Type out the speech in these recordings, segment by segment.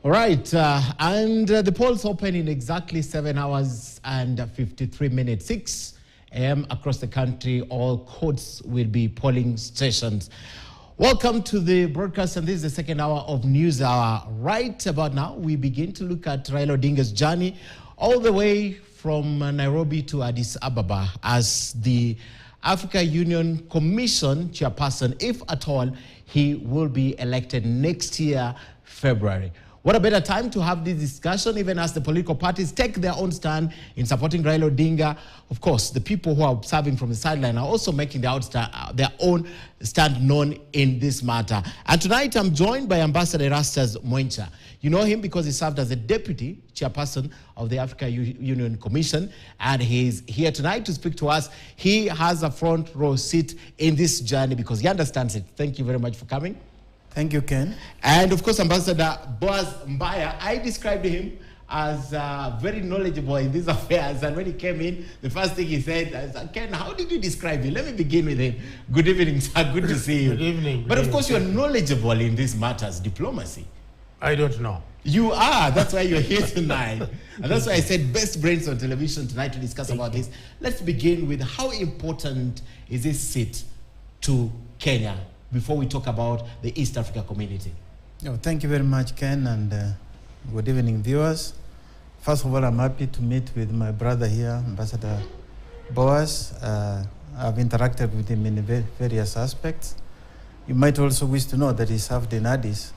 All right, and the polls open in exactly 7 hours and 53 minutes. 6 a.m. across the country, all courts will be polling stations. Welcome to the broadcast, and this is the second hour of News Hour. Right about now, we begin to look at Raila Odinga's journey all the way from Nairobi to Addis Ababa as the Africa Union Commission chairperson, if at all he will be elected next year, February. What a better time to have this discussion, even as the political parties take their own stand in supporting Raila Odinga. Of course, the people who are observing from the sideline are also making their own stand known in this matter. And tonight, I'm joined by Ambassador Erastus Mwencha. You know him because he served as the deputy chairperson of the Africa Union Commission, and he's here tonight to speak to us. He has a front row seat in this journey because he understands it. Thank you very much for coming. Thank you, Ken. And of course, Ambassador Boaz Mbaya, I described him as very knowledgeable in these affairs. And when he came in, the first thing he said, I said, Ken, how did you describe me? Let me begin with him. Good evening, sir. Good to see you. Good evening. But of course, you're knowledgeable in these matters, diplomacy. I don't know. You are. That's why you're here tonight. And that's why I said best brains on television tonight to discuss about this. Let's begin with how important is this seat to Kenya before we talk about the East Africa community. Oh, thank you very much, Ken, and good evening, viewers. First of all, I'm happy to meet with my brother here, Ambassador Boaz. I've interacted with him in various aspects. You might also wish to know that he served in Addis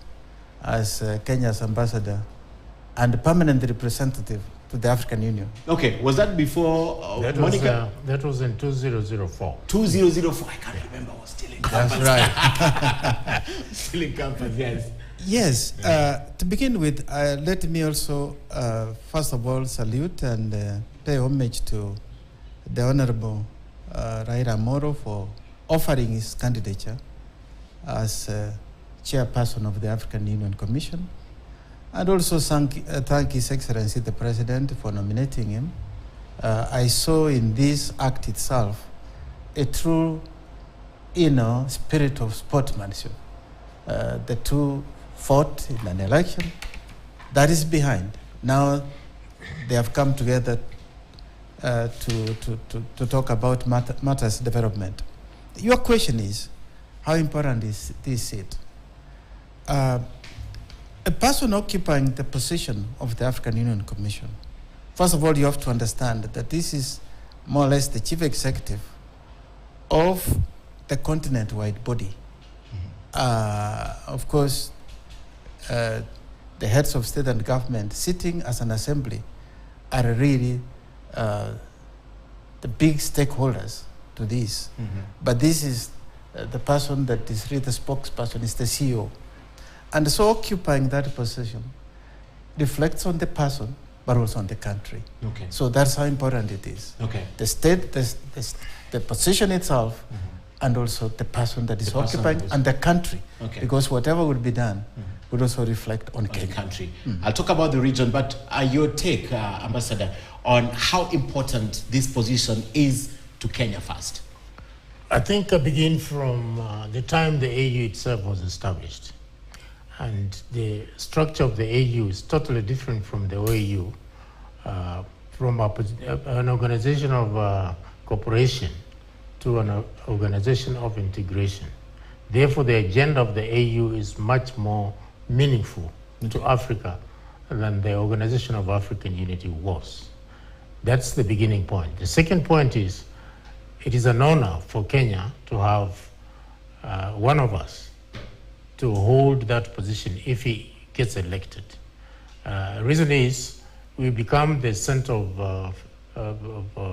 as Kenya's ambassador and permanent representative to the African Union. Okay, was that before Monica? That was in 2004. 2004, I can't remember, I was still in campus. That's right. Still in campus, yes. Yes, to begin with, let me also, first of all, salute and pay homage to the Honorable Raila Moro for offering his candidature as chairperson of the African Union Commission, and also thank His Excellency the President for nominating him. I saw in this act itself a true, spirit of sportsmanship. The two fought in an election. That is behind. Now they have come together to talk about matters development. Your question is, how important is this seat? A person occupying the position of the African Union Commission, first of all, you have to understand that this is more or less the chief executive of the continent-wide body. Of course, the heads of state and government sitting as an assembly are really the big stakeholders to this. But this is the person that is really the spokesperson, is the CEO. And so occupying that position reflects on the person, but also on the country. Okay. So that's how important it is. Okay. The state, the position itself, and also the person that is occupying, and the country. Okay. Because whatever will be done would also reflect on the Kenya. country. I'll talk about the region, but your take, Ambassador, on how important this position is to Kenya first. I think I begin from the time the AU itself was established. And the structure of the AU is totally different from the OAU, from an organization of cooperation to an organization of integration. Therefore, the agenda of the AU is much more meaningful to Africa than the Organization of African Unity was. That's the beginning point. The second point is, it is an honor for Kenya to have one of us to hold that position if he gets elected. Reason is, we become the center of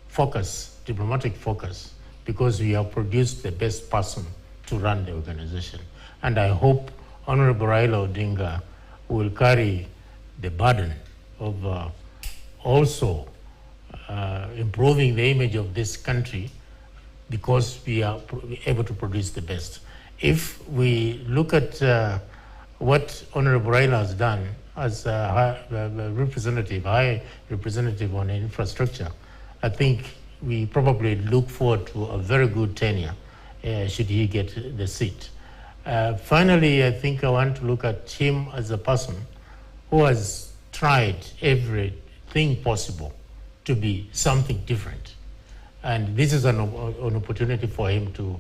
focus, diplomatic focus, because we have produced the best person to run the organization. And I hope Honorable Raila Odinga will carry the burden of also improving the image of this country, because we are able to produce the best. If we look at what Honorable Raila has done as a high representative on infrastructure, I think we probably look forward to a very good tenure should he get the seat. Finally, I think I want to look at him as a person who has tried everything possible to be something different. And this is an opportunity for him to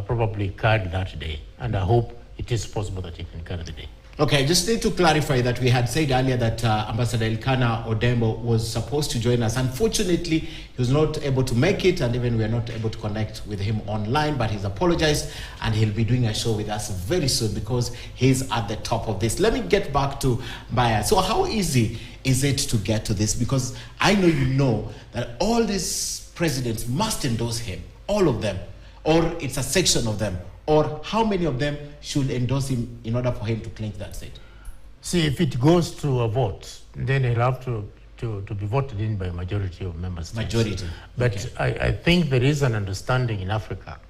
probably carry that day. And I hope it is possible that he can carry the day. Okay, I just need to clarify that we had said earlier that Ambassador Elkanah Odembo was supposed to join us. Unfortunately, he was not able to make it, and even we are not able to connect with him online, but he's apologized, and he'll be doing a show with us very soon because he's at the top of this. Let me get back to Maya. So how easy is it to get to this? Because I know you know that all these presidents must endorse him, all of them, or it's a section of them. Or how many of them should endorse him in order for him to clinch that seat? See, if it goes to a vote, then he'll have to be voted in by a majority of member states. Majority. But okay. I think there is an understanding in Africa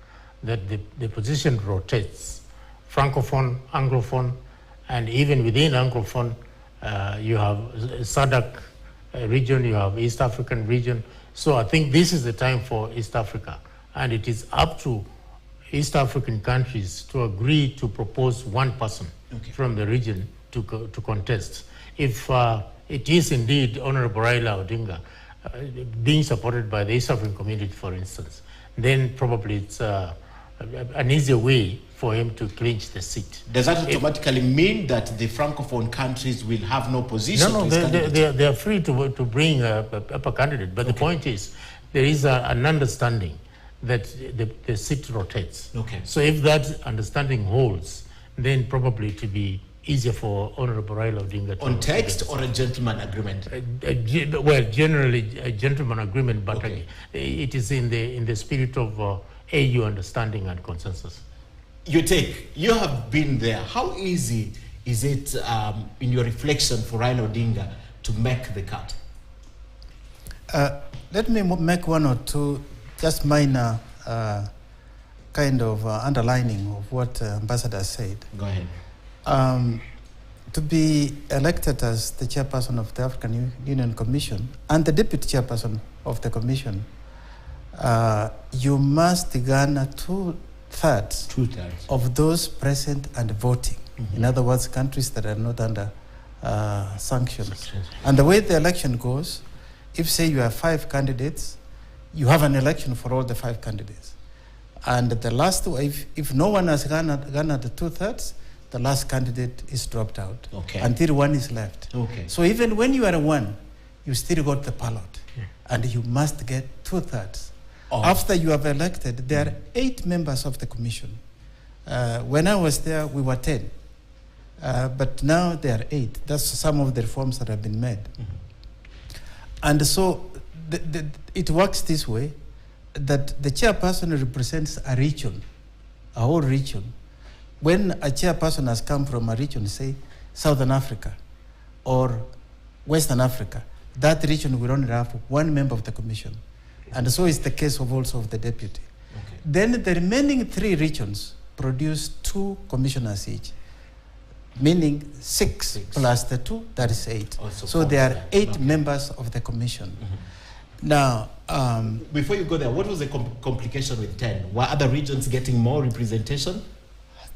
that the position rotates. Francophone, Anglophone, and even within Anglophone, you have SADC region, you have East African region. So I think this is the time for East Africa. And it is up to East African countries to agree to propose one person from the region to contest. If it is indeed Honorable Raila Odinga being supported by the East African community, for instance, then probably it's an easier way for him to clinch the seat. Does that automatically mean that the Francophone countries will have no position? No, they are free to bring up a candidate. But the point is, there is an understanding that the seat rotates. Okay. So if that understanding holds, then probably to be easier for Honorable Raila Odinga to... On text or a gentleman agreement? Well, generally a gentleman agreement, but it is in the spirit of AU understanding and consensus. You have been there. How easy is it in your reflection for Raila Odinga to make the cut? Let me make one or two just minor kind of underlining of what Ambassador said. Go ahead. To be elected as the chairperson of the African Union Commission and the deputy chairperson of the commission, you must garner two-thirds of those present and voting. In other words, countries that are not under sanctions. And the way the election goes, if say you have 5 candidates, you have an election for all the 5 candidates. And the last, if no one has garnered the 2/3, the last candidate is dropped out until one is left. So even when you are 1, you still got the ballot, and you must get 2/3. After you have elected, there are 8 members of the commission. When I was there, we were 10, but now there are 8. That's some of the reforms that have been made. And so it works this way, that the chairperson represents a region, a whole region. When a chairperson has come from a region, say Southern Africa or Western Africa, that region will only have 1 member of the commission. And so is the case also of the deputy. Then the remaining 3 regions produce 2 commissioners each, meaning 6 plus the 2, that is 8. So there are 8 members of the commission. Now, before you go there, what was the complication with 10? Were other regions getting more representation?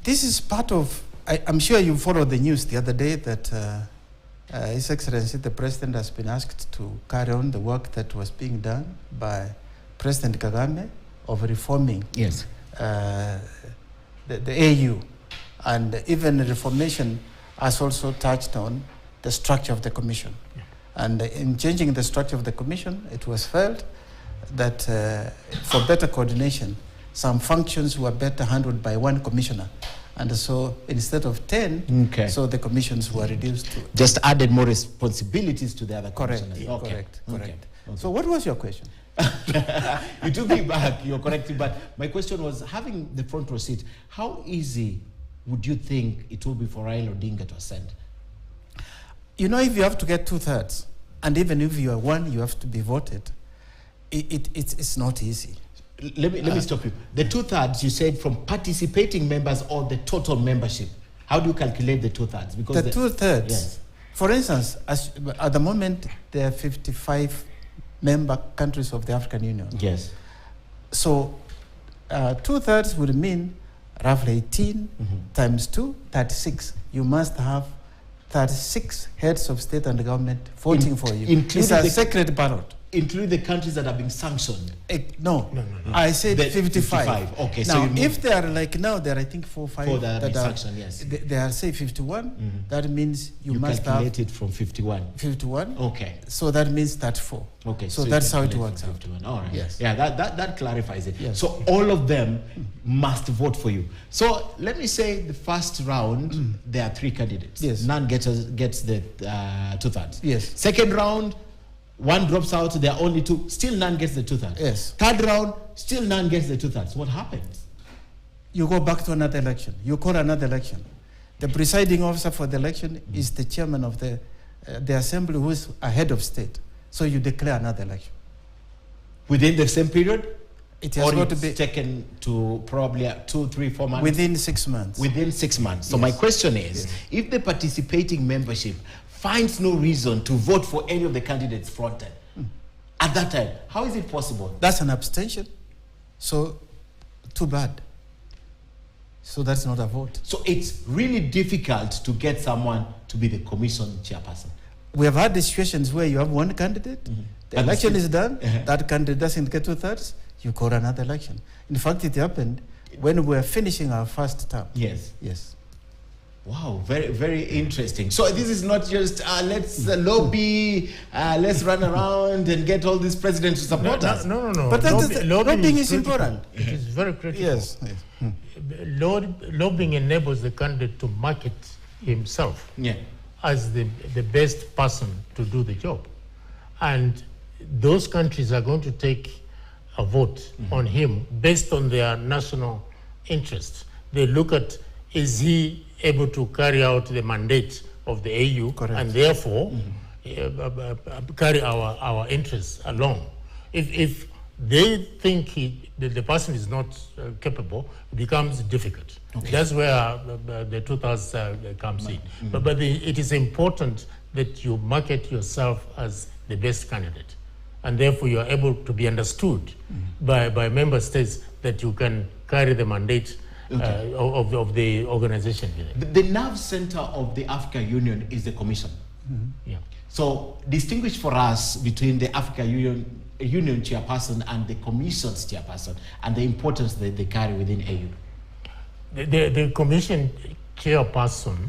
This is part of, I'm sure you followed the news the other day that His Excellency the President has been asked to carry on the work that was being done by President Kagame of reforming the AU. And even reformation has also touched on the structure of the commission. And in changing the structure of the commission, it was felt that for better coordination, some functions were better handled by 1 commissioner. And so instead of 10, so the commissions were reduced to... Just added more responsibilities to the other commissioners. Correct. So what was your question? You took me back, you're correct. But my question was, having the front row seat, how easy would you think it will be for Raila Odinga to ascend? You know, if you have to get 2/3, and even if you are 1, you have to be voted, it's not easy. Let me stop you. The 2/3 you said from participating members or the total membership. How do you calculate the 2/3? Because the 2/3, for instance, at the moment there are 55 member countries of the African Union. Yes. So 2/3 would mean roughly 18 times 2, 36. You must have 36 heads of state and government voting for you. including It's a the- secret ballot. Include the countries that are being sanctioned. No. I said The 55. Okay, so Now, you if they are like now, there are I think 4 or 5 Four that are being are, sanctioned, yes. they are say 51. That means you must have calculate it from 51. 51. Okay. So that means 34. Okay. So you that's how it calculate works from out. 51. All right. Yes. Yeah, that clarifies it. Yes. So all of them must vote for you. So let me say the first round, there are 3 candidates. Yes. None gets the 2/3. Yes. Second round, one drops out, there are only 2. Still none gets the 2/3. Yes. Third round, still none gets the 2/3. What happens? You go back to another election. You call another election. The presiding officer for the election is the chairman of the assembly, who is a head of state. So you declare another election. Within the same period? It has Or got to it's be taken to probably 2, 3, 4 months? within 6 months. Within 6 months. So Yes. my question is, if the participating membership finds no reason to vote for any of the candidates fronted, at that time, how is it possible? That's an abstention. So, too bad. So that's not a vote. So it's really difficult to get someone to be the commission chairperson. We have had the situations where you have one candidate, the And election still- is done, that candidate doesn't get 2/3, you call another election. In fact, it happened when we were finishing our first term. Yes. Yes. Wow, very, very interesting. So this is not just let's lobby, let's run around and get all these presidents to support us. No. But that is- lobbying is critical. important. It is very critical. Yes. Lobbying enables the candidate to market himself Yeah. as the best person to do the job. And those countries are going to take a vote on him based on their national interests. They look at, is he able to carry out the mandate of the AU, Correct. and therefore carry our interests along. If they think the person is not capable, it becomes difficult. Okay. That's where the 2/3 comes in. But it is important that you market yourself as the best candidate, and therefore you are able to be understood by member states that you can carry the mandate of the organization. The nerve center of the African Union is the Commission. Yeah. So distinguish for us between the African Union chairperson and the Commission's chairperson and the importance that they carry within AU. The Commission chairperson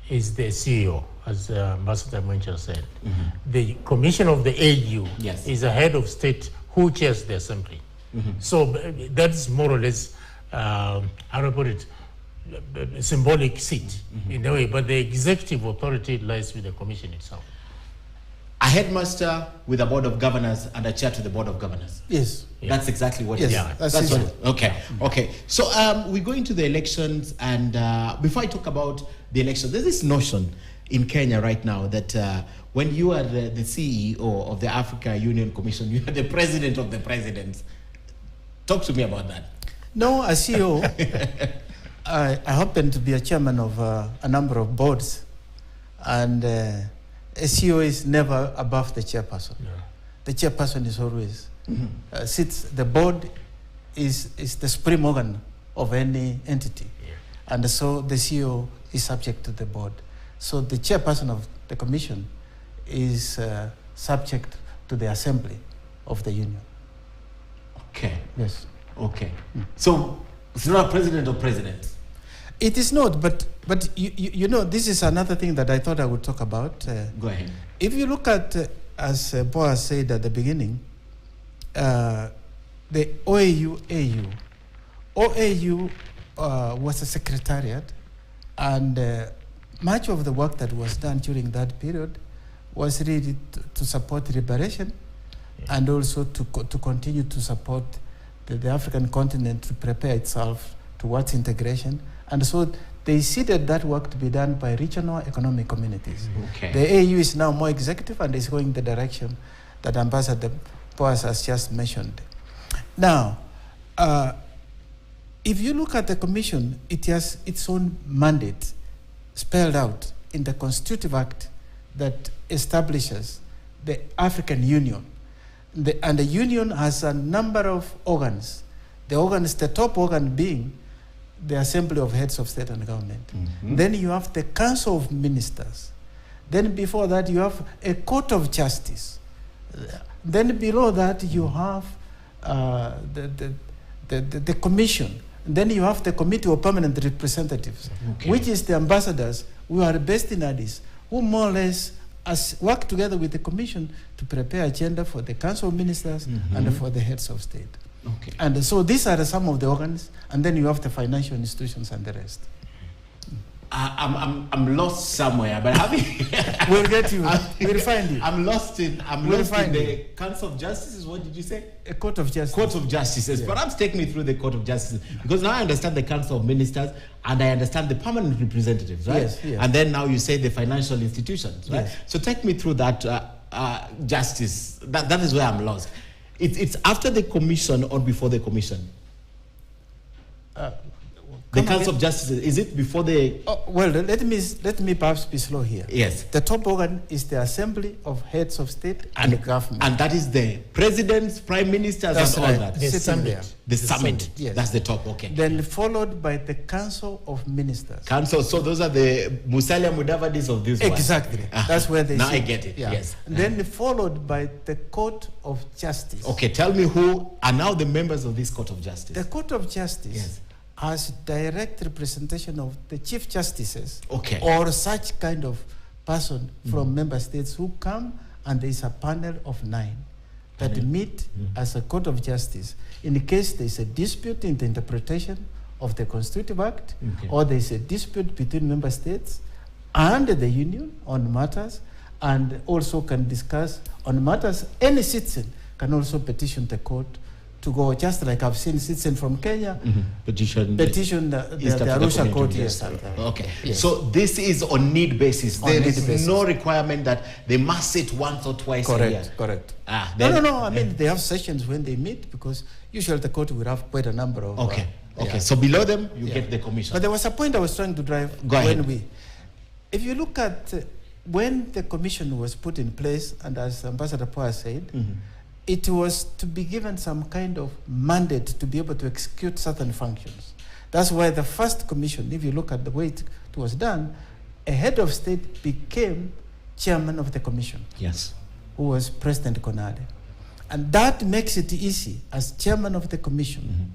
is the CEO, as Ambassador Mwencha said. The Commission of the AU Yes. is a head of state who chairs the assembly. So that's more or less, how do I put it, a symbolic seat in a way, but the executive authority lies with the Commission itself. A headmaster with a board of governors and a chair to the board of governors. Yes. That's exactly what Yes, it is. that's That's it. what. Okay. Okay. So we go into the elections, and before I talk about the election, there's this notion in Kenya right now that when you are the CEO of the Africa Union Commission, you are the president of the presidents. Talk to me about that. No, as CEO, I happen to be a chairman of a number of boards, and a CEO is never above the chairperson. Yeah. The chairperson is always sits. The board is the supreme organ of any entity, and so the CEO is subject to the board. So the chairperson of the commission is subject to the assembly of the union. Okay. Yes. Okay. So it's not a president or president. It is not, but you know, this is another thing that I thought I would talk about. Go ahead. If you look at, as Boaz said at the beginning, the OAU was a secretariat, and much of the work that was done during that period was really to support liberation, and also to continue to support the African continent to prepare itself towards integration. And so they ceded that work to be done by regional economic communities. Okay. The AU is now more executive and is going the direction that Ambassador Boaz has just mentioned. Now, if you look at the Commission, it has its own mandate spelled out in the Constitutive Act that establishes the African Union. And the Union has a number of organs. The top organ being the Assembly of Heads of State and Government. Then you have the Council of Ministers. Then before that, you have a Court of Justice. Then below that, you have the Commission. Then you have the Committee of Permanent Representatives, which is the ambassadors who are based in Addis, who more or less work together with the Commission to prepare agenda for the Council of Ministers and for the heads of state. And so these are some of the organs, and then you have the financial institutions and the rest. I'm lost somewhere, but we'll get you. We'll find you. I'm lost in the Council of Justice. What did you say? A Court of Justice. Court of Justices. Yeah. Perhaps take me through the Court of Justice, because now I understand the Council of Ministers and I understand the permanent representatives, right? Yes, yes. And then now you say the financial institutions, right? Yes. So take me through that justice. That is where I'm lost. It's after the commission or before the commission? The Council of Justice, is it before the... well, let me perhaps be slow here. Yes. The top organ is the Assembly of Heads of State and Government. And that is the presidents, prime ministers, That's and right. all that. The summit. The summit. Yes. That's the top, okay. Then followed by the Council of Ministers. Council, so those are the Musalia Mudavadis of this one. Exactly. That's where they Now sit. I get it, yes. Then followed by the Court of Justice. Okay, tell me who are now the members of this Court of Justice. The Court of Justice has direct representation of the Chief Justices or such kind of person from member states who come, and there is a panel of 9 that meet as a Court of Justice in case there is a dispute in the interpretation of the Constitutive Act or there is a dispute between member states and the Union on matters, and also can discuss on matters. Any citizen can also petition the court to go, just like I've seen citizens from Kenya petition the Arusha court. Yes. Okay. Yes. So this is on need basis. There is no requirement that they must sit once or twice a year. Correct. No. I mean, they have sessions when they meet, because usually the court will have quite a number of... Okay. So below them, you get the commission. But there was a point I was trying to drive. Go ahead. If you look at when the commission was put in place, and as Ambassador Poa said, it was to be given some kind of mandate to be able to execute certain functions. That's why the first commission, if you look at the way it was done, a head of state became chairman of the commission. Yes. Who was President Konade. And that makes it easy, as chairman of the commission,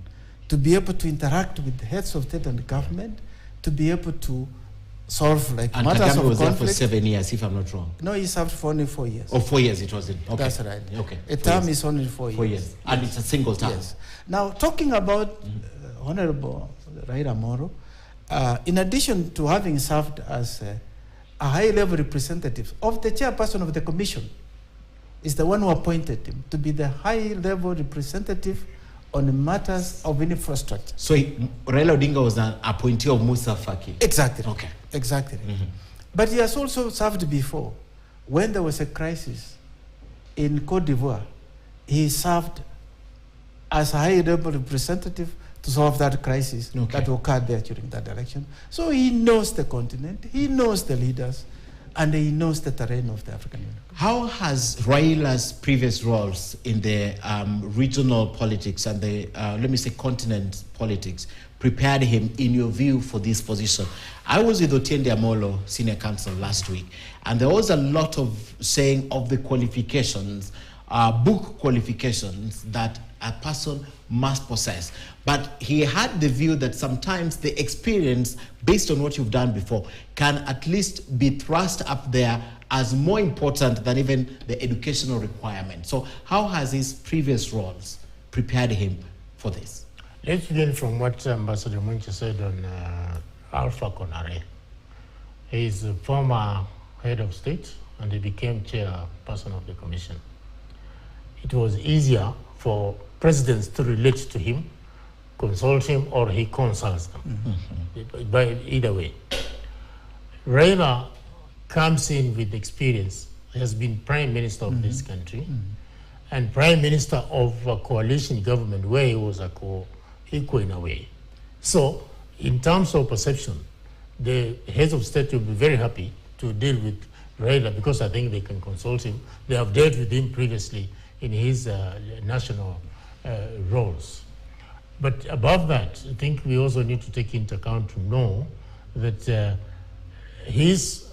to be able to interact with the heads of state and government, to be able to solve matters of conflict. And was there for 7 years, if I'm not wrong. No, he served for only 4 years. Oh, 4 years it was in. Okay. That's right. Okay. A term is only 4 years. 4 years. And it's a single term. Yes. Now, talking about Honorable Raila Moro, in addition to having served as a high-level representative of the chairperson of the commission, is the one who appointed him to be the high-level representative on matters of infrastructure. So Raila Odinga was an appointee of Musa Faki. Exactly. Okay. Exactly. But he has also served before. When there was a crisis in Cote d'Ivoire, he served as a high-level representative to solve that crisis that occurred there during that election. So he knows the continent, he knows the leaders, and he knows the terrain of the African Union. How has Raila's previous roles in the regional politics and the, let me say, continent politics prepared him, in your view, for this position? I was with Otiende Amolo, Senior Counsel, last week, and there was a lot of saying of the qualifications, book qualifications that a person must possess. But he had the view that sometimes the experience, based on what you've done before, can at least be thrust up there as more important than even the educational requirement. So how has his previous roles prepared him for this? Let's begin from what Ambassador Munchi said on Alpha Konare. He is a former head of state, and he became chairperson of the commission. It was easier for presidents to relate to him, consult him, or he consults them. By either way. Raila comes in with experience. He has been prime minister of this country and prime minister of a coalition government where he was a co-equal in a way. So, in terms of perception, the heads of state will be very happy to deal with Raila, because I think they can consult him. They have dealt with him previously in his national roles. But above that, I think we also need to take into account to know that he's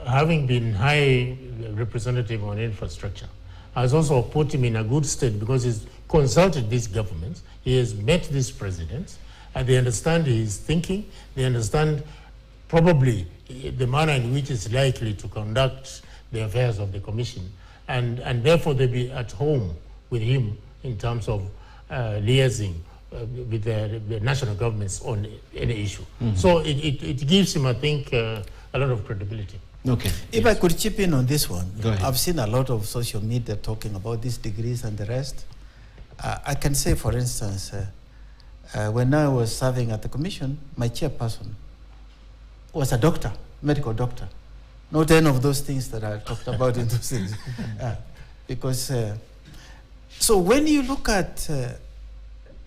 having been high representative on infrastructure has also put him in a good state because he's consulted these governments, he has met these presidents, and they understand his thinking, they understand probably the manner in which he's likely to conduct the affairs of the commission, and therefore they be at home with him in terms of liaising with the national governments on any issue. Mm-hmm. So it gives him, I think, a lot of credibility. Okay. If I could chip in on this one, go ahead. I've seen a lot of social media talking about these degrees and the rest. I can say, for instance, when I was serving at the commission, my chairperson was a doctor, medical doctor. Not any of those things that I talked about in those things. Because, so when you look at,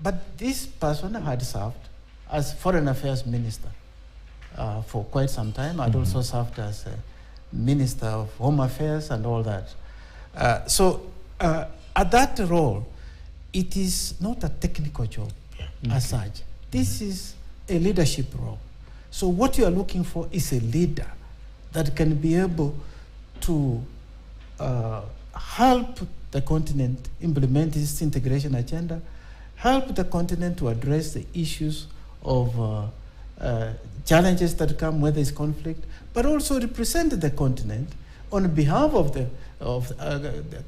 but this person had served as Foreign Affairs Minister for quite some time. I'd also served as Minister of Home Affairs and all that. So at that role, it is not a technical job as such. This is a leadership role. So what you are looking for is a leader that can be able to help the continent implement its integration agenda, help the continent to address the issues of challenges that come, whether it's conflict, but also represent the continent on behalf of the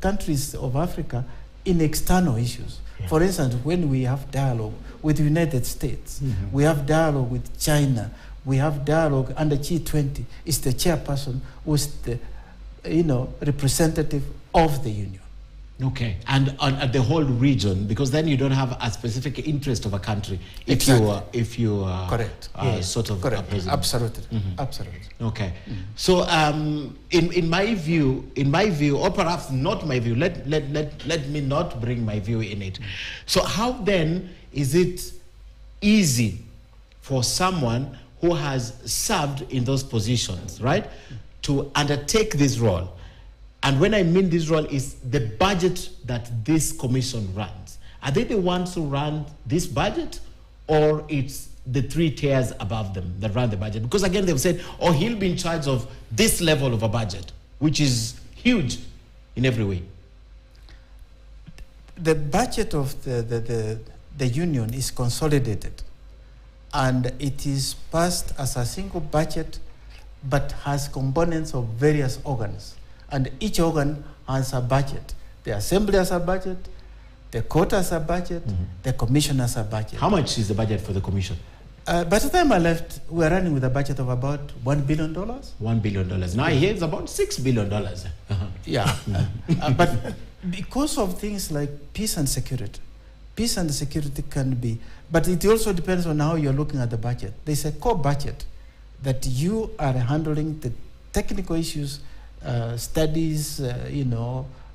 countries of Africa in external issues. Yeah. For instance, when we have dialogue with the United States, we have dialogue with China, we have dialogue under G20, it's the chairperson who's the representative of the union. Okay, and the whole region, because then you don't have a specific interest of a country if exactly. you correct, sort of correct, absolutely, absolutely. Okay, so in my view, or perhaps not my view, let me not bring my view in it. So how then is it easy for someone who has served in those positions, right, to undertake this role? And when I mean this role is the budget that this commission runs. Are they the ones who run this budget, or it's the three tiers above them that run the budget? Because again, they've said, oh, he'll be in charge of this level of a budget, which is huge in every way. The budget of the union is consolidated, and it is passed as a single budget, but has components of various organs. And each organ has a budget. The assembly has a budget, the court has a budget, the commission has a budget. How much is the budget for the commission? By the time I left, we were running with a budget of about $1 billion. $1 billion. Now I hear it's about $6 billion. Yeah. But because of things like peace and security can be, but it also depends on how you're looking at the budget. There's a core budget that you are handling the technical issues, studies,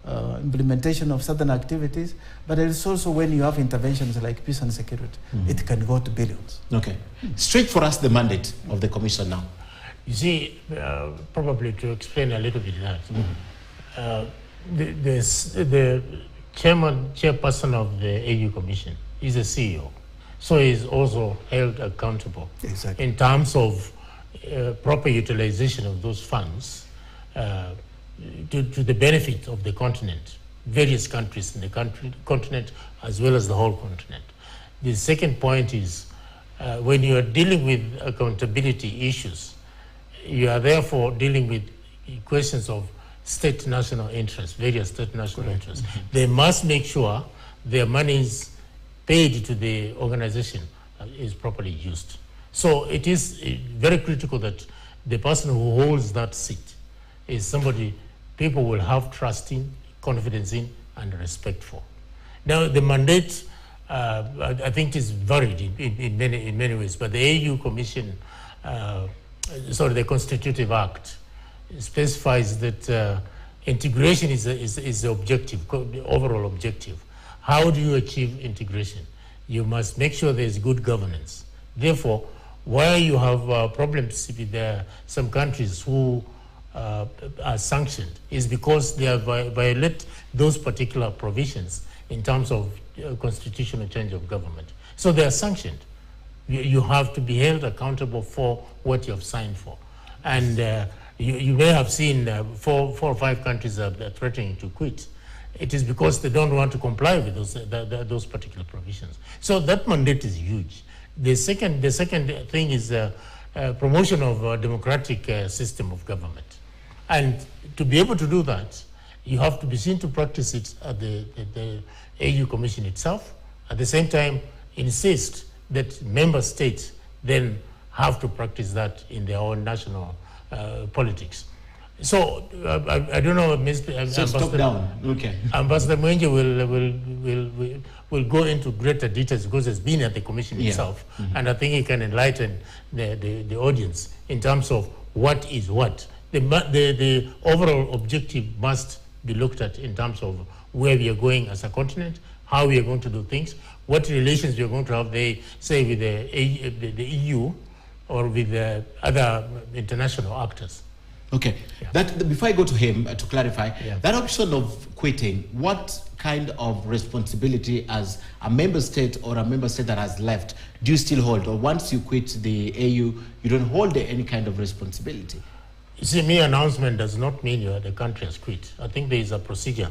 implementation of certain activities, but it's also when you have interventions like peace and security, it can go to billions. Okay. Straight for us the mandate of the commission now. You see, probably to explain a little bit that, the chairperson of the AU Commission is a CEO, so he's also held accountable in terms of proper utilization of those funds to the benefit of the continent, various countries in the continent, as well as the whole continent. The second point is, when you are dealing with accountability issues, you are therefore dealing with questions of state national interests, various state national interests. They must make sure their monies paid to the organization is properly used. So it is very critical that the person who holds that seat is somebody people will have trust in, confidence in, and respect for. Now, the mandate, I think, is varied in many ways, but the AU Commission, the Constitutive Act, specifies that integration is the objective, the overall objective. How do you achieve integration? You must make sure there is good governance. Therefore, where you have problems with some countries who are sanctioned is because they have violate those particular provisions in terms of constitutional change of government. So they are sanctioned. You have to be held accountable for what you have signed for. And you may have seen 4 or 5 countries are threatening to quit. It is because they don't want to comply with those particular provisions. So that mandate is huge. The second thing is promotion of a democratic system of government. And to be able to do that, you have to be seen to practice it at the AU Commission itself. At the same time, insist that member states then have to practice that in their own national politics. So I don't know, Mr. So stop down. Okay. Ambassador Mwenje will go into greater details because it's been at the commission itself, and I think he can enlighten the audience in terms of what is what. The overall objective must be looked at in terms of where we are going as a continent, how we are going to do things, what relations we are going to have, say, with the EU or with other international actors. Okay. Yeah. Before I go to him to clarify, that option of quitting, what kind of responsibility as a member state or a member state that has left do you still hold? Or once you quit the AU, you don't hold any kind of responsibility? You see, mere announcement does not mean the country has quit. I think there is a procedure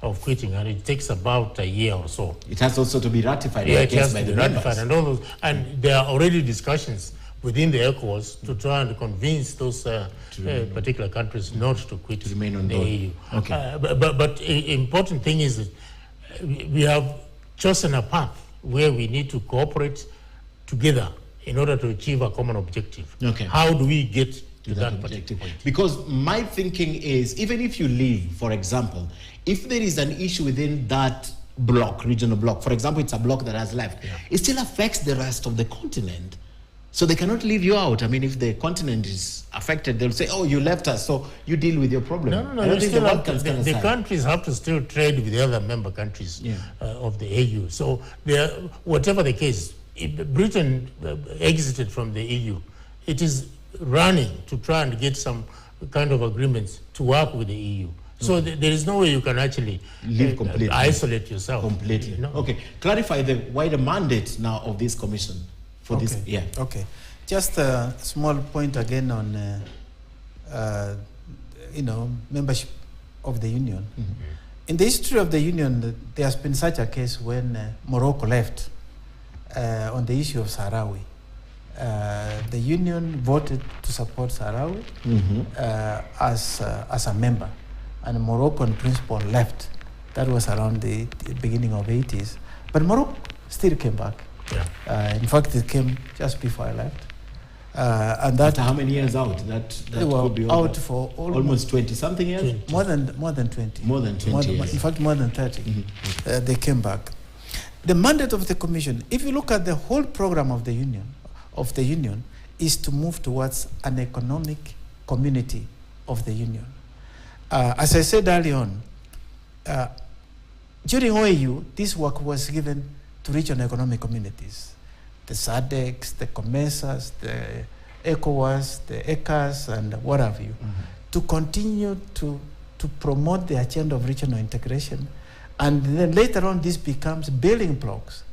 of quitting, and it takes about a year or so. It has also to be ratified. Yeah, it has to be ratified, and all those. And there are already discussions within the ECOWAS to try and convince those particular countries not to quit to remain on the board. EU. Okay. But important thing is that we have chosen a path where we need to cooperate together in order to achieve a common objective. Okay. How do we get to that objective point? Because my thinking is, even if you leave, for example, if there is an issue within that block, regional block, for example, it's a block that has left, it still affects the rest of the continent. So they cannot leave you out. I mean, if the continent is affected, they'll say, oh, you left us, so you deal with your problem. No. The countries have to still trade with the other member countries of the EU. So whatever the case, if Britain exited from the EU, it is running to try and get some kind of agreements to work with the EU. So there is no way you can actually leave completely, isolate yourself. Completely. You know? Okay. Clarify the wider mandate now of this commission for this. Yeah. Okay. Just a small point again on, membership of the union. Mm-hmm. In the history of the union, there has been such a case when Morocco left on the issue of Sahrawi. The union voted to support Sahrawi as a member, and Morocco in principle left. That was around the beginning of 80s. But Morocco still came back. Yeah. In fact, it came just before I left. And that after how many years out? That they were could be out for almost 20-something years? 20. More than 20. More than 20 years. In fact, more than 30. Mm-hmm. They came back. The mandate of the commission, if you look at the whole program of the union, is to move towards an economic community of the union. As I said early on, during OAU, this work was given to regional economic communities, the SADCs, the COMESAs, the ECOWAS, the ECAS, and what have you, to continue to promote the agenda of regional integration. And then later on, this becomes building blocks.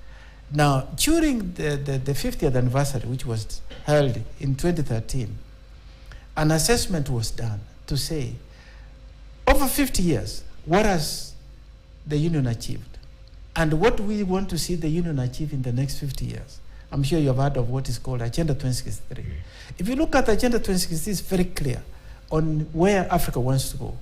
Now, during the 50th anniversary, which was held in 2013, an assessment was done to say, over 50 years, what has the union achieved? And what we want to see the union achieve in the next 50 years. I'm sure you have heard of what is called Agenda 2063. If you look at Agenda 2063, it's very clear on where Africa wants to go,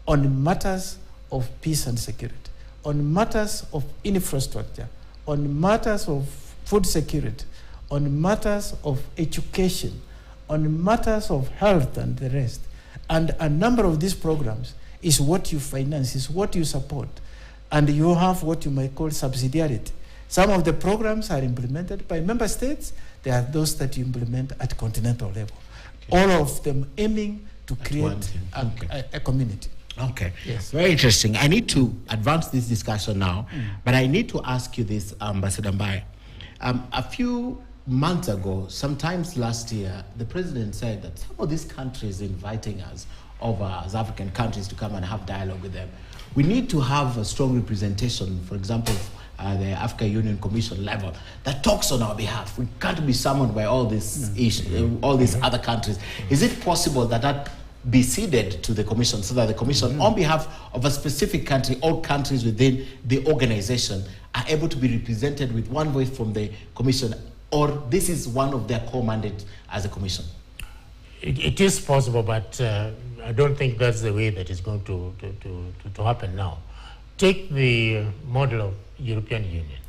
on matters of peace and security, on matters of infrastructure, on matters of food security, on matters of education, on matters of health and the rest. And a number of these programs is what you finance, is what you support. And you have what you might call subsidiarity. Some of the programs are implemented by member states. There are those that you implement at continental level. Okay. All of them aiming to create a community. Okay. Yes. Very interesting. I need to advance this discussion now, but I need to ask you this, Ambassador Mbaye. A few months ago, sometimes last year, the president said that some of these countries inviting us over as African countries to come and have dialogue with them we need to have a strong representation, for example, the African Union Commission level that talks on our behalf. We can't be summoned by all these all these other countries. Is it possible that that be ceded to the Commission so that the Commission, on behalf of a specific country, all countries within the organization, are able to be represented with one voice from the Commission, or this is one of their core mandates as a Commission? It is possible, but I don't think that's the way that is going to happen now. Take the model of European Union.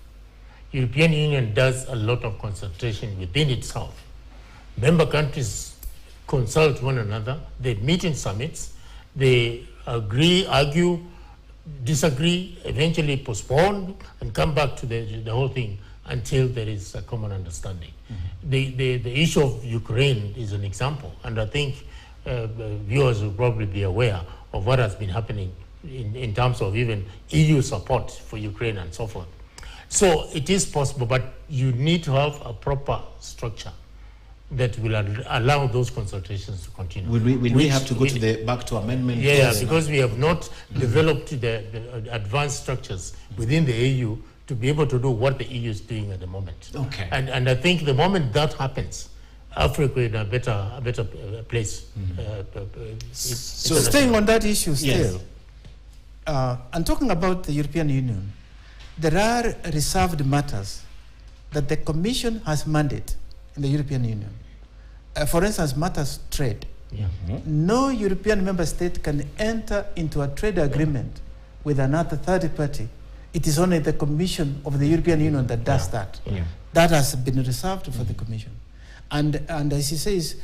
European Union does a lot of consultation within itself. Member countries consult one another, they meet in summits, they agree, argue, disagree, eventually postpone, and come back to the whole thing until there is a common understanding. The issue of Ukraine is an example, and I think viewers will probably be aware of what has been happening in terms of even EU support for Ukraine and so forth. So it is possible, but you need to have a proper structure that will allow those consultations to continue. Will we have to go back to amendment? Yeah, because we have not developed the advanced structures within the EU to be able to do what the EU is doing at the moment. Okay. And I think the moment that happens, Africa is in a better place. So staying on that issue still, Yes. and talking about the European Union, there are reserved matters that the Commission has mandate in the European Union. For instance, matters trade. Yeah. No European member state can enter into a trade agreement with another third party. It is only the Commission of the European Union that does that. Yeah. That has been reserved for the Commission. And as he says,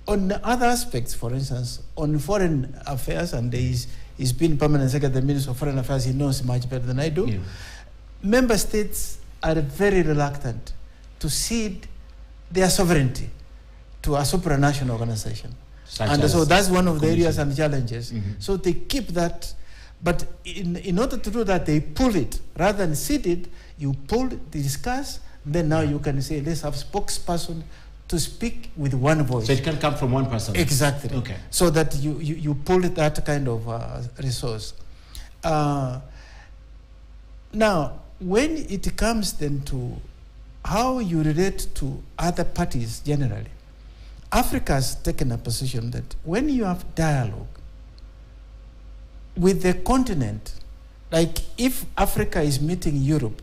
on other aspects, for instance, on foreign affairs, and he's been permanent secretary, Minister of Foreign Affairs, he knows much better than I do. Yeah. Member states are very reluctant to cede their sovereignty to a supranational organization. And so that's one of the areas and challenges. So they keep that, but in order to do that, they pull it. Rather than cede it, you pull, discuss, then now you can say, let's have spokesperson to speak with one voice. So it can come from one person? Exactly. Okay. So that you pull that kind of resource. Now, when it comes then to how you relate to other parties generally, Africa has taken a position that when you have dialogue with the continent, like if Africa is meeting Europe,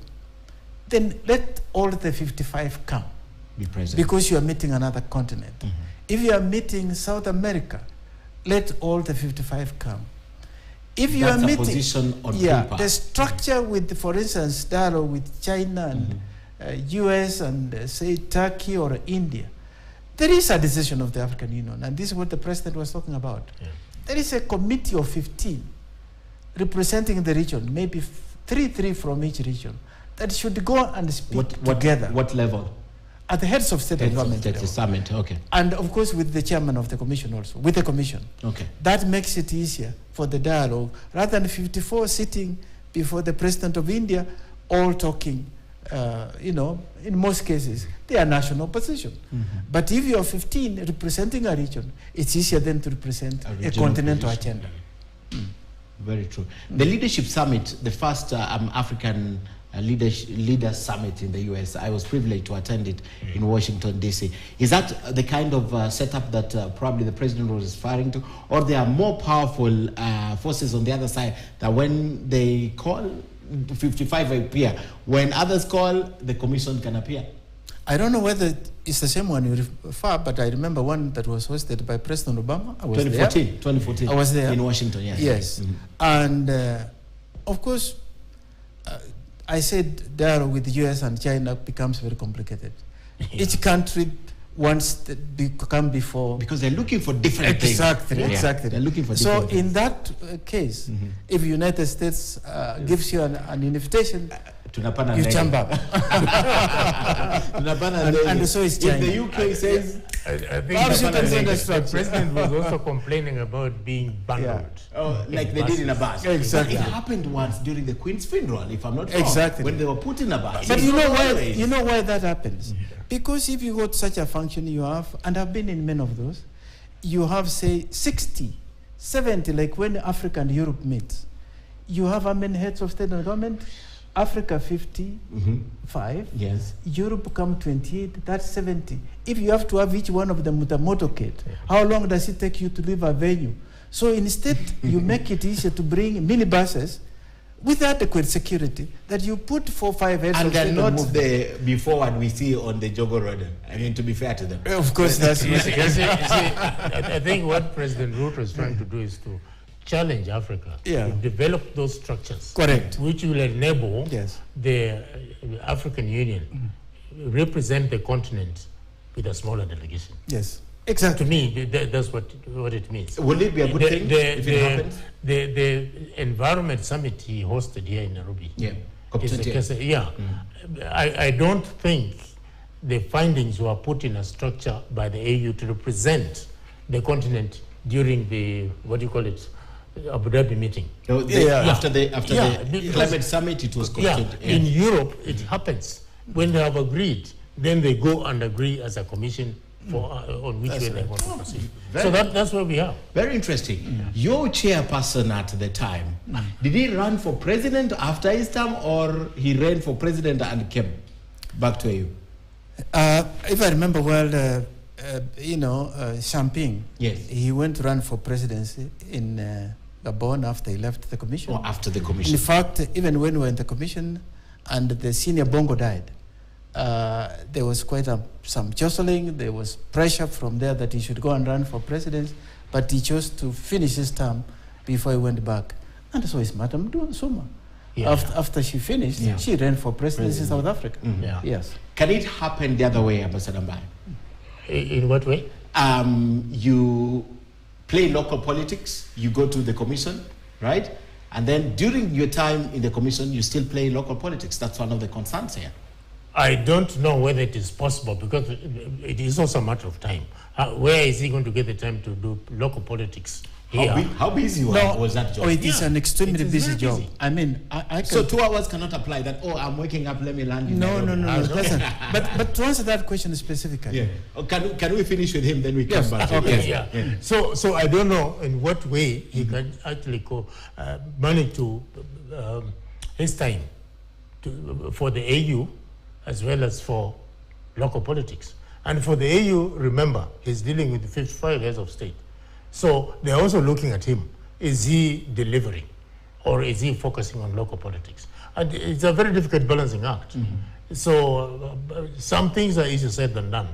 then let all the 55 come. Be present. Because you are meeting another continent. If you are meeting South America, let all the 55 come. If you That's are a meeting, position on paper. the structure with, for instance, dialogue with China and US and say Turkey or India, there is a decision of the African Union, and this is what the president was talking about. Yeah. There is a committee of 15 representing the region, maybe three from each region, that should go and speak together. What level? At the heads of state and government level. Summit, okay. And of course with the chairman of the commission also, with the commission. Okay. That makes it easier for the dialogue, rather than 54 sitting before the president of India, all talking, in most cases, they are national position. But if you are 15 representing a region, it's easier then to represent a continental agenda. Very true. The Leadership Summit, the first African Leaders Summit in the US, I was privileged to attend it in Washington, D.C. Is that the kind of setup that probably the president was referring to? Or there are more powerful forces on the other side that when they call, 55 appear. When others call, the commission can appear? I don't know whether it's the same one you refer, but I remember one that was hosted by President Obama. I was 2014. I was there. In Washington, yes. Yes. And of course, I said dialogue with the US and China becomes very complicated. Each country wants to come before. Because they're looking for different things. Exactly. They're looking for so different things. In that case, if United States gives you an invitation, you jump up. and so is China. If the UK says, I think the president was also complaining about being bundled. like they did in a bus. Exactly. It happened once during the Queen's funeral, if I'm not wrong. Exactly. When they were put in a bus. But you know why that happens? Because if you go to such a function, you have, and I've been in many of those, you have, say, 60, 70, like when Africa and Europe meet, you have how many heads of state and government? Africa 55. Yes. Europe come 28. That's 70. If you have to have each one of them with a motorcade, how long does it take you to leave a venue? So instead, you make it easier to bring minibuses with adequate security that you put 4 or 5 heads. And of they're state not move. the before what we see on the Jogo Road. I mean, to be fair to them. Of course, that's You see, I think what President Ruto is trying to do is to challenge Africa Yeah. to develop those structures, Correct. which will enable Yes. the African Union represent the continent with a smaller delegation. Yes. To Exactly. me, that's what it means. Will it be a good thing if it happens? The environment summit he hosted here in Nairobi. Yeah. is a case, I don't think the findings were put in a structure by the AU to represent the continent during the, what do you call it, Abu Dhabi meeting. No, after the because- climate summit, it was constructed. In Europe, it happens. When they have agreed, then they go and agree as a commission for on which way they want to proceed. So that's where we are. Very interesting. Your chairperson at the time, did he run for president after his term, or he ran for president and came back to you? If I remember well, Champagne, Yes. he went to run for presidency in Gabon after he left the commission. Or after the In commission? fact, even when we were in the commission and the senior Bongo died, there was quite some jostling. There was pressure from there that he should go and run for president, but he chose to finish his term before he went back. And so is Madam Suma. After she finished, she ran for president in South Africa. Yes. Can it happen the other way, Ambassador Mbai? In what way? You play local politics, you go to the commission, right? And then during your time in the commission, you still play local politics. That's one of the concerns here. I don't know whether it is possible, because it is also a matter of time. Where is he going to get the time to do local politics here? How busy was that job? Oh, it is an extremely it is busy very job. busy. I mean, I can... So 2 hours cannot apply that, oh, I'm waking up, let me land in No, Nairobi. it doesn't. But to answer that question specifically, Yeah. Oh, can we finish with him, then we come back? Okay, Yes. So I don't know in what way he can actually manage to his time for the AU as well as for local politics. And for the AU, remember, he's dealing with 55 heads of state. So they're also looking at him. Is he delivering, or is he focusing on local politics? And it's a very difficult balancing act. So some things are easier said than done.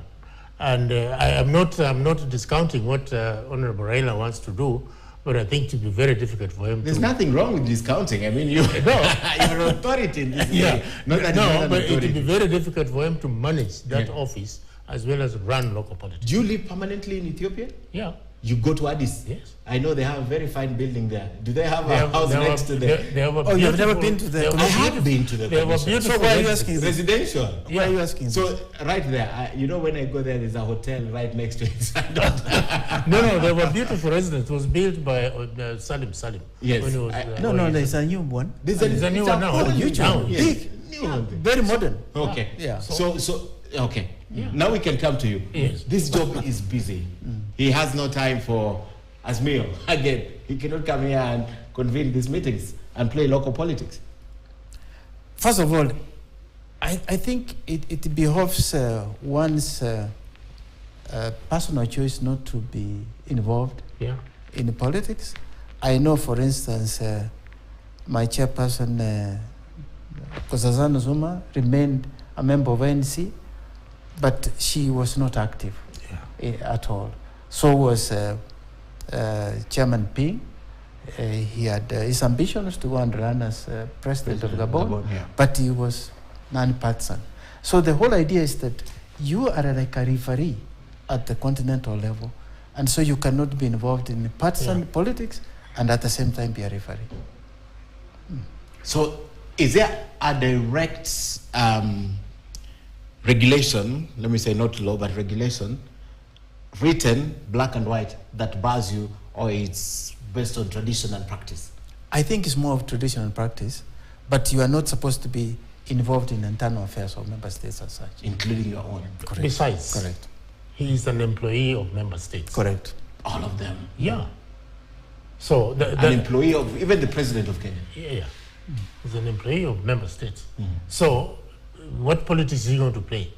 And I'm not discounting what Honorable Raila wants to do, but I think it will be very difficult for him. There's nothing wrong with discounting. I mean, you're an authority in this area. Not that he's not an but it will authority. be very difficult for him to manage that office as well as run local politics. Do you live permanently in Ethiopia? Yeah. You go to Addis? Yes. I know they have a very fine building there. Do they have a house next to them? Oh, you've never been to the I have been to the They were commission. beautiful. So why are you asking this? Residential. Why are you asking So this? right there, when I go there, there's a hotel right next to it. No, they were beautiful residents. It was built by Salim. Yes. When he was, No, there's a new one. There's a new one now. whole Huge new one. one. Big. Yes. New one. Very modern. Okay. Yeah. So okay. Now we can come to you. Yes. This job is busy. He has no time for Asmio. Again, he cannot come here and convene these meetings and play local politics. First of all, I think it behoves one's personal choice not to be involved in politics. I know, for instance, my chairperson, Nkosazana Zuma, remained a member of ANC, but she was not active at all. So was Chairman Ping. He had his ambitions to go and run as president of Gabon, but he was non-partisan. So the whole idea is that you are like a referee at the continental level, and so you cannot be involved in partisan politics and at the same time be a referee. So is there a direct regulation, let me say not law, but regulation, written black and white, that bars you, or it's based on tradition and practice? I think it's more of tradition and practice, but you are not supposed to be involved in internal affairs of member states as such. Including your own? Correct. Besides, Correct. he is an employee of member states. Correct. All of them? Yeah. So an employee of even the president of Kenya. Yeah. He's an employee of member states. So what politics is he going to play?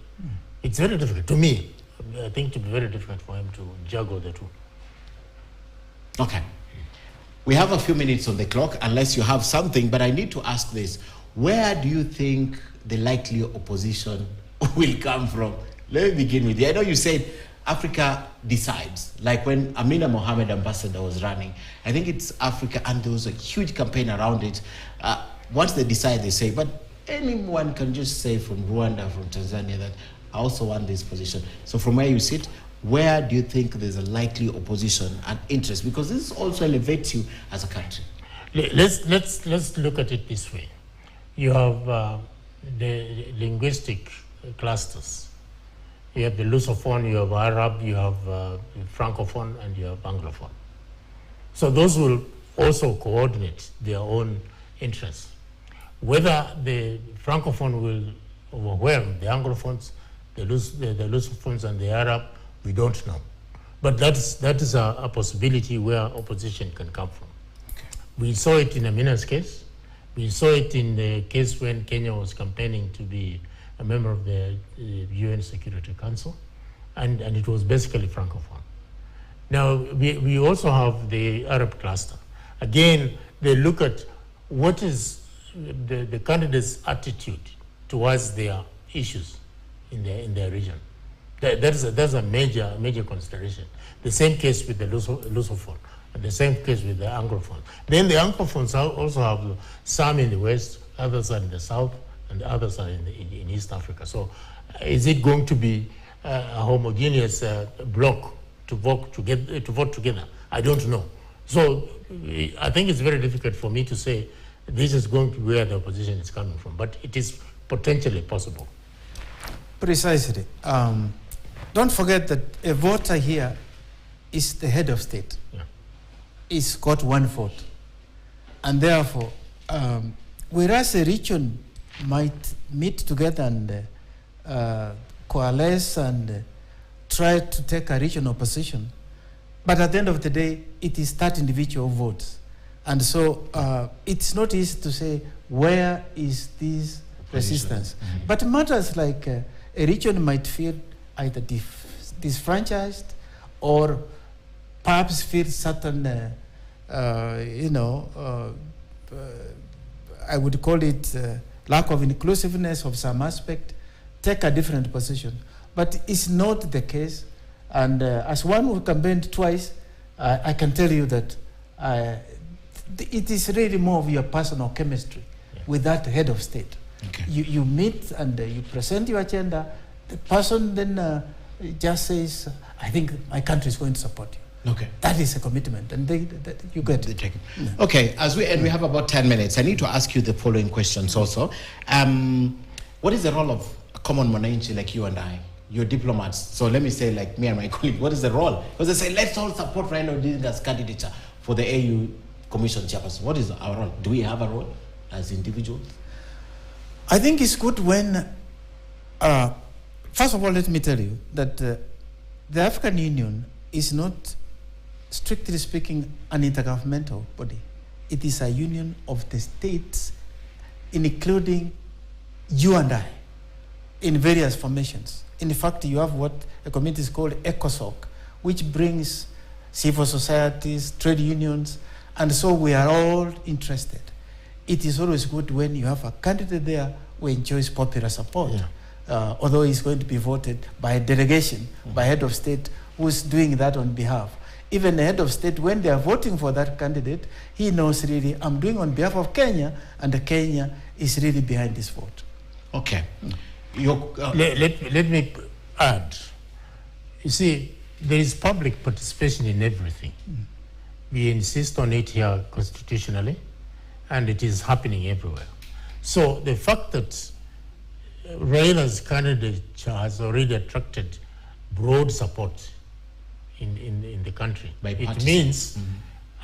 It's very difficult to me. I think it will be very difficult for him to juggle the two. Okay. We have a few minutes on the clock, unless you have something, but I need to ask this. Where do you think the likely opposition will come from? Let me begin with you. I know you said Africa decides, like when Amina Mohammed ambassador was running. I think it's Africa, and there was a huge campaign around it. Once they decide, they say, but anyone can just say from Rwanda, from Tanzania, that I also want this position. So from where you sit, where do you think there's a likely opposition and interest? Because this also elevates you as a country. Let's look at it this way. You have the linguistic clusters. You have the Lusophone, you have Arab, you have Francophone, and you have Anglophone. So those will also coordinate their own interests. Whether the Francophone will overwhelm the Anglophones, the Lusophones, and the Arab, we don't know. But that is a possibility where opposition can come from. Okay. We saw it in Amina's case. We saw it in the case when Kenya was campaigning to be a member of the UN Security Council, and it was basically Francophone. Now, we also have the Arab cluster. Again, they look at what is the candidates' attitude towards their issues in their region. That's a major consideration. The same case with the Lusophone, and the same case with the Anglophone. Then the Anglophones also have some in the West, others are in the South, and others are in East Africa. So is it going to be a homogeneous bloc to vote together? I don't know. So I think it's very difficult for me to say this is going to be where the opposition is coming from, but it is potentially possible. Precisely. Don't forget that a voter here is the head of state. Yeah. He's got one vote. And therefore, whereas a region might meet together and coalesce and try to take a regional position, but at the end of the day, it is that individual votes. And so it's not easy to say where is this resistance. Mm-hmm. But matters like a region might feel either disfranchised or perhaps feel certain, I would call it lack of inclusiveness of some aspect, take a different position. But it's not the case. And as one who campaigned twice, I can tell you that it is really more of your personal chemistry with that head of state. Okay. You meet and you present your agenda. The person then just says, I think my country is going to support you. Okay. That is a commitment, and you get it. Yeah. Okay, as we end, we have about 10 minutes. I need to ask you the following questions also. What is the role of a common mwananchi like you and I? You're diplomats, so let me say, like me and my colleague, what is the role? Because they say, let's all support Raila Odinga's candidature for the AU Commission chairperson. What is our role? Do we have a role as individuals? I think it's good when, first of all, let me tell you that the African Union is not, strictly speaking, an intergovernmental body. It is a union of the states, including you and I, in various formations. In fact, you have what a committee is called ECOSOC, which brings civil societies, trade unions, and so we are all interested. It is always good when you have a candidate there who enjoys popular support, although he's going to be voted by a delegation, by head of state, who's doing that on behalf. Even the head of state, when they are voting for that candidate, he knows really, I'm doing on behalf of Kenya, and Kenya is really behind this vote. Okay. Let me add. You see, there is public participation in everything. We insist on it here constitutionally, and it is happening everywhere. So the fact that Raila's candidature has already attracted broad support in the country, it means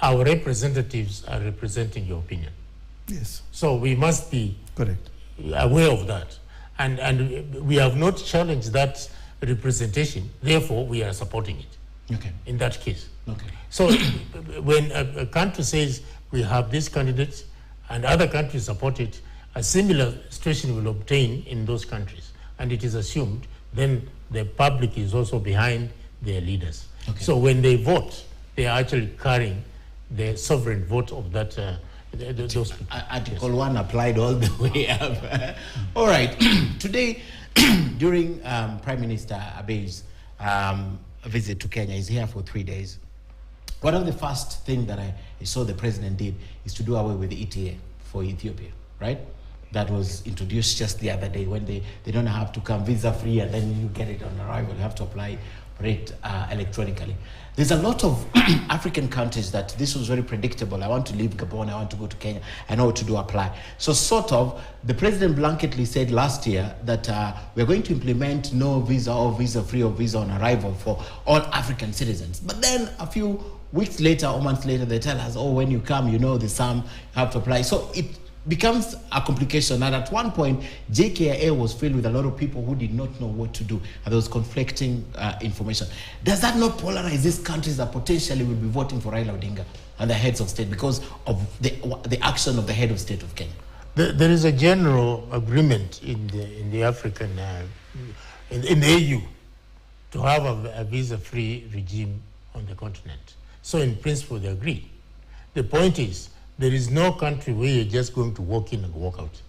our representatives are representing your opinion. Yes. So we must be aware of that. And we have not challenged that representation, therefore we are supporting it. in that case. Okay. So when a country says we have this candidate and other countries support it, a similar situation will obtain in those countries. And it is assumed then the public is also behind their leaders. Okay. So when they vote, they are actually carrying the sovereign vote of that those people. Article 1 applied all the way up. All right. Today, during Prime Minister Abei's visit to Kenya, he's here for 3 days. One of the first things that I saw the president did is to do away with the ETA for Ethiopia, right? That was introduced just the other day when they don't have to come visa-free and then you get it on arrival. You have to apply for it electronically. There's a lot of African countries that this was very predictable. I want to leave Gabon, I want to go to Kenya, I know what to do, apply. So sort of, the president blanketly said last year that we're going to implement no visa or visa-free or visa on arrival for all African citizens. But then a few weeks later or months later, they tell us, oh, when you come, you know, there's some, you have to apply. So it becomes a complication. And at one point, JKIA was filled with a lot of people who did not know what to do, and there was conflicting information. Does that not polarize these countries that potentially will be voting for Raila Odinga and the heads of state because of the action of the head of state of Kenya? There is a general agreement in the African, in the AU, to have a visa-free regime on the continent. So in principle, they agree. The point is, there is no country where you're just going to walk in and walk out.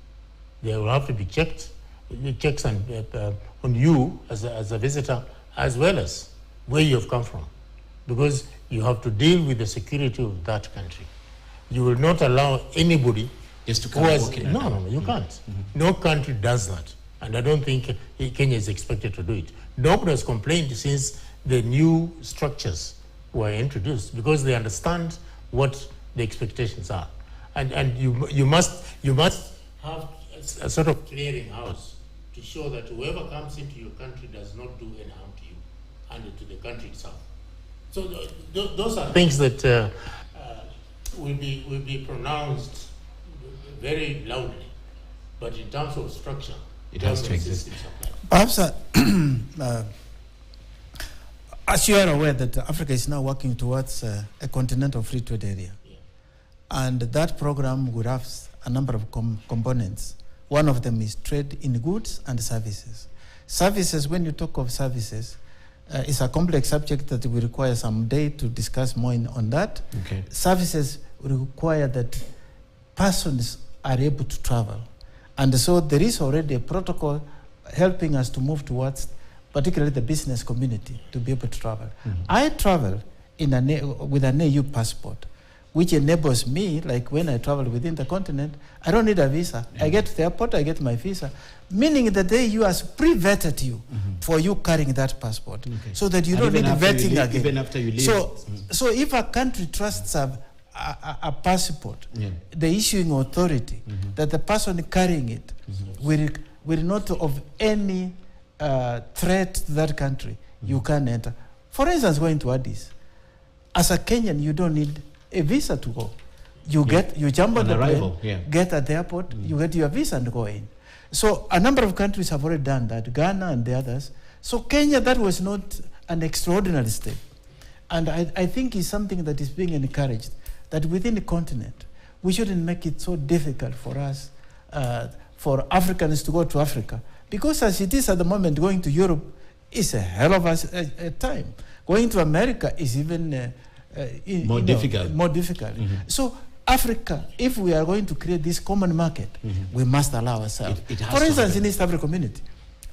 There will have to be checks on you as a visitor, as well as where you have come from, because you have to deal with the security of that country. You will not allow anybody just to come walking. No, you can't. No country does that, and I don't think Kenya is expected to do it. Nobody has complained since the new structures were introduced, because they understand what the expectations are, and you must have a sort of clearing house to show that whoever comes into your country does not do any harm to you and to the country itself. So those are things that will be pronounced very loudly, but in terms of structure, it has to exist. Perhaps, as you are aware that Africa is now working towards a continental free trade area. And that program would have a number of components. One of them is trade in goods and services. Services, when you talk of services, it's a complex subject that will require some day to discuss more on that. Okay. Services require that persons are able to travel. And so there is already a protocol helping us to move towards particularly the business community to be able to travel. I travel with an AU passport, which enables me, like when I travel within the continent, I don't need a visa. I get to the airport, I get my visa, meaning that the EU has pre-vetted you for you carrying that passport, so that you don't need vetting again. Even after you leave. So if a country trusts a passport, the issuing authority, that the person carrying it will not of any threat to that country, you can enter. For instance, going to Addis, as a Kenyan, you don't need a visa to go. You jump on the plane, get at the airport, you get your visa and go in. So a number of countries have already done that, Ghana and the others. So Kenya, that was not an extraordinary step. And I think it's something that is being encouraged, that within the continent, we shouldn't make it so difficult for us, for Africans to go to Africa. Because as it is at the moment, going to Europe is a hell of a time. Going to America is even more difficult. So Africa, if we are going to create this common market, we must allow ourselves. For instance, in East African community,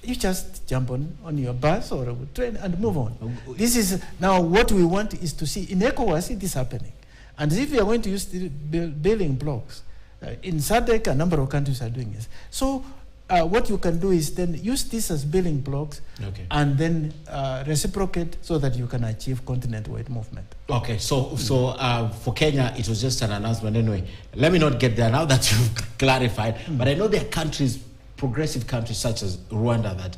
you just jump on your bus or a train and move on. This is now what we want is to see in ECOWAS it is happening. And if we are going to use the building blocks, in SADC, a number of countries are doing this. So what you can do is then use this as building blocks and then reciprocate so that you can achieve continent-wide movement. Okay, so for Kenya, it was just an announcement anyway. Let me not get there now that you've clarified, but I know there are countries, progressive countries such as Rwanda, that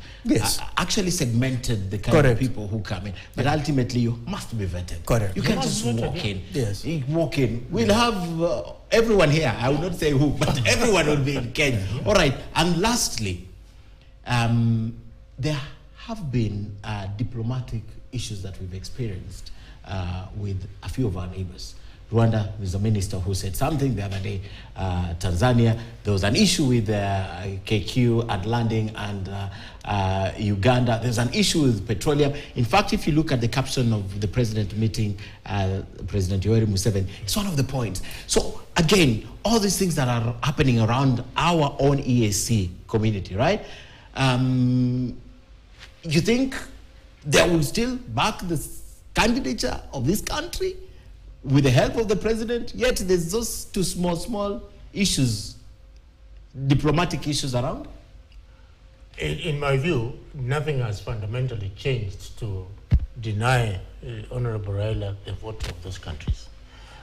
actually segmented the kind of people who come in. But ultimately, you must be vetted. Correct. You can't just walk in. Yes. Walk in. We'll have everyone here. I will not say who, but everyone will be in Kenya. All right. And lastly, there have been diplomatic issues that we've experienced with a few of our neighbors. Rwanda, there's a minister who said something the other day. Tanzania, there was an issue with KQ at landing, and Uganda, there's an issue with petroleum. In fact, if you look at the caption of the president meeting, President Yoweri Museveni, it's one of the points. So again, all these things that are happening around our own EAC community, right? You think they will still back the candidature of this country with the help of the president? Yet there's those two small issues, diplomatic issues around? In my view, nothing has fundamentally changed to deny Honorable Raila the vote of those countries.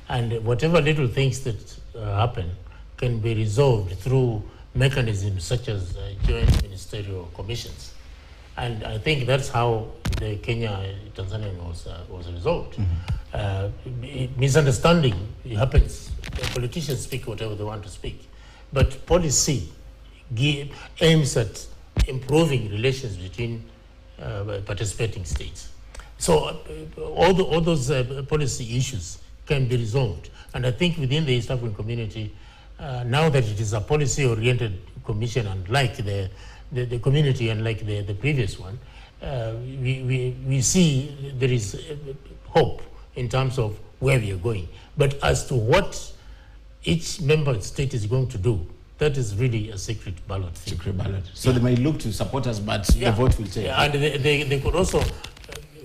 And whatever little things that happen can be resolved through mechanisms such as joint ministerial commissions. And I think that's how the Kenya-Tanzanian was resolved. Misunderstanding happens. Politicians speak whatever they want to speak. But policy aims at improving relations between participating states. So all those policy issues can be resolved. And I think within the East African community, now that it is a policy-oriented commission, unlike the community, unlike the previous one, we see there is hope in terms of where we are going. But as to what each member state is going to do, that is really a secret ballot thing. Secret ballot. So they may look to support us, but the vote will change. And they could also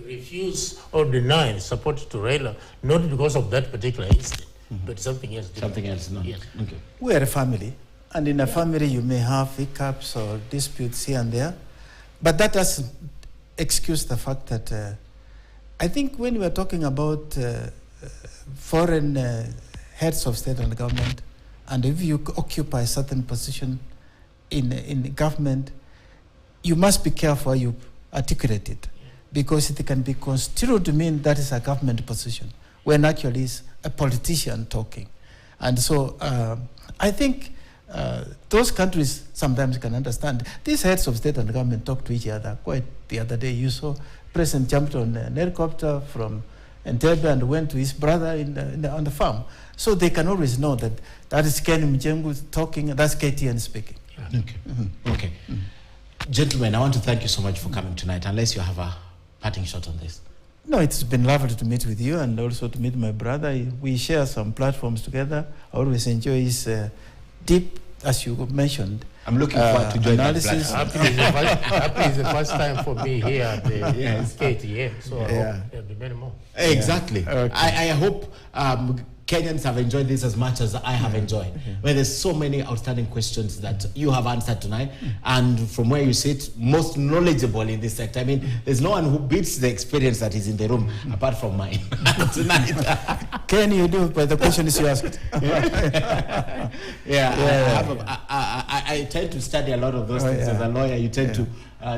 refuse or deny support to Raila, not because of that particular incident, but something else. Something else, no. Yes. Okay. We are a family, and in a family you may have hiccups or disputes here and there, but that doesn't excuse the fact that I think when we are talking about foreign heads of state and government, and if you occupy a certain position in government, you must be careful how you articulate it, because it can be construed to mean that is a government position, when actually it's a politician talking. And so I think those countries sometimes can understand. These heads of state and government talk to each other. Quite the other day, you saw President jumped on an helicopter from Entebbe and went to his brother on the farm. So they can always know that that is Ken Mjengu talking, that's KTN speaking. Yeah. Okay. Okay. Gentlemen, I want to thank you so much for coming tonight, unless you have a parting shot on this. No, it's been lovely to meet with you and also to meet my brother. We share some platforms together. I always enjoy his deep, as you mentioned, I'm looking forward to join analysis. that Happy is the first time for me here at the KTN, so I hope there'll be many more. Exactly. Yeah. Okay. I hope Kenyans have enjoyed this as much as I have enjoyed. Where there's so many outstanding questions that you have answered tonight, and from where you sit, most knowledgeable in this sector. I mean, there's no one who beats the experience that is in the room apart from mine tonight. Can you do? But the question is you asked. I tend to study a lot of those things. As a lawyer, you tend to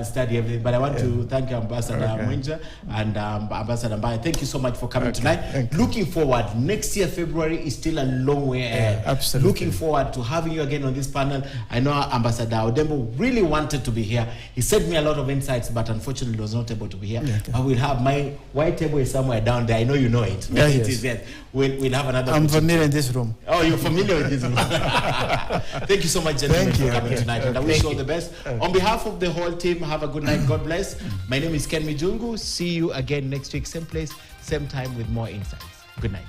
study everything. But I want to thank you, Ambassador Mwenja and Ambassador Mbaye. Thank you so much for coming tonight. Looking forward, next year, February is still a long way ahead. Absolutely. Looking forward to having you again on this panel. I know Ambassador Odembo really wanted to be here. He sent me a lot of insights, but unfortunately was not able to be here. But we'll have my white table is somewhere down there. I know you know it. Yeah, it is there. We'll have another. I'm familiar in this room. Oh, you're familiar with this room. Thank you so much, gentlemen, for coming tonight. And I wish you all the best. On behalf of the whole team, have a good night. God bless. My name is Ken Mijungu. See you again next week, same place, same time with more insights. Good night.